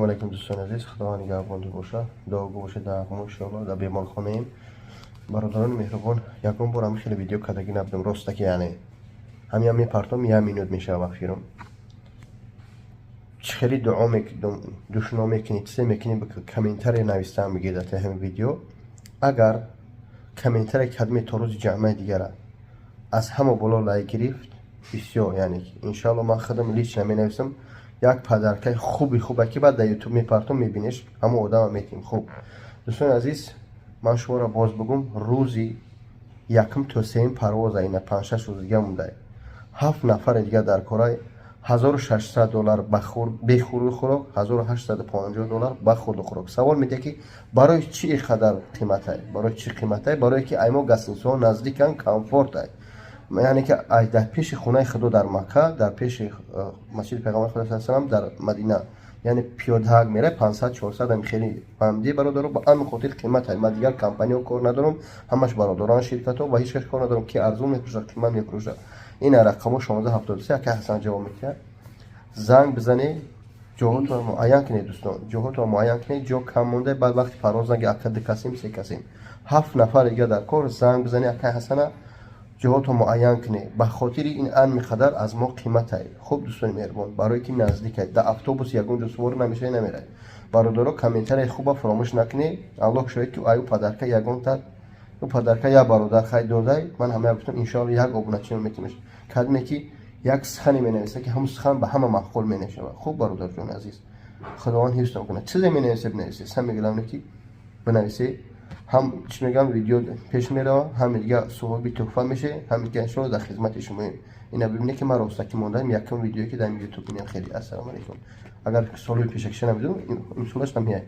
السلام علیکم دوستان عزیز، خدا نگهبان باشه. دعا باشه در ما ان شاء الله. در بیمارخانه ایم. برادران مهربان، یکم بار هم خیلی ویدیو کردگی نبودم راسته که یعنی همین میپرتم یه مینوت میشه وقتی خیلی دعا میکنم دوشنا میکنید سه میکنید کامنتری نوشتم میگید در همین ویدیو. اگر کامنتری کدمی تا روز جمعه دیگره از همه بالا لایک گرفت بسیار، یعنی انشالله من خودم لیچ نمینویسم. یک پدرکای خوبه که بعد در یوتیوب میپرتم میبینیش همه آدم میتیم. خوب دوستان عزیز، من شما را باز بگم روزی یکم تا سیم پرواز اینا 5-6 روز دیگه مونده. 7 نفر دیگه در کارای $1600 بخور و خوراک، $1850 بخور و خوراک. سوال میده که برای چی اینقدر قیمته؟ برای چی قیمته؟ برای که ایما گسنسون نزدیکن کامفورت. یعنی که در پیش خونه خدا در مکه، در پیش مسجد پیغمبر خدا صلی الله علیه و سلم در مدینه، یعنی پیاده میره 500-400 هم خیلی فهمیدی برادر. با همین خاطر قیمت های من دیگر کمپانی ها کار ندارم، همش برادران شرکت ها و هیچ کس کار ندارم که ارزون میفروشه قیمت میفروشه. این رقم 1673 که حسن جواب میکنه زنگ بزنه جاهات رو معین کنید دوستان، جاهات رو معین کنید. جا کم مونده بعد وقتی پرواز نگه اکد کسیم 3 کسیم 7 نفر دیگه در کار زنگ بزنه که حسن جهات رو معین کنه به خاطر این ان میقدر از ما قیمت های. خوب دوستان مهربان، برای که نزدیک های در اتوبوس یگون دو سوار نمیشه نمیره. برادرها کامنتر خوبه فراموش نکنه. الله شاید که ایو پدرکه یگون تا و پدرکه یا برادر خیلی داده. من همه گفتم ان شاء الله یک ابونچی میتیمش کدمی که یک سخنی مینویسه که هم سخن به همه معقول مینشه. خوب برادر جون عزیز، خداوند حفظتون کنه. چیزی مینویسه بنویسه، سم میگم که بنویسه. هم چی میگم ویدیو پیش میره، هم دیگه صحبی تحفه میشه، هم دیگه شما در خدمت شما. اینا ببینید که من راستکی موندم یکم ویدیویی که در یوتیوب میام. خیلی السلام علیکم. اگر سوالی پیش کشیدم بدون این سوالش نمیاد.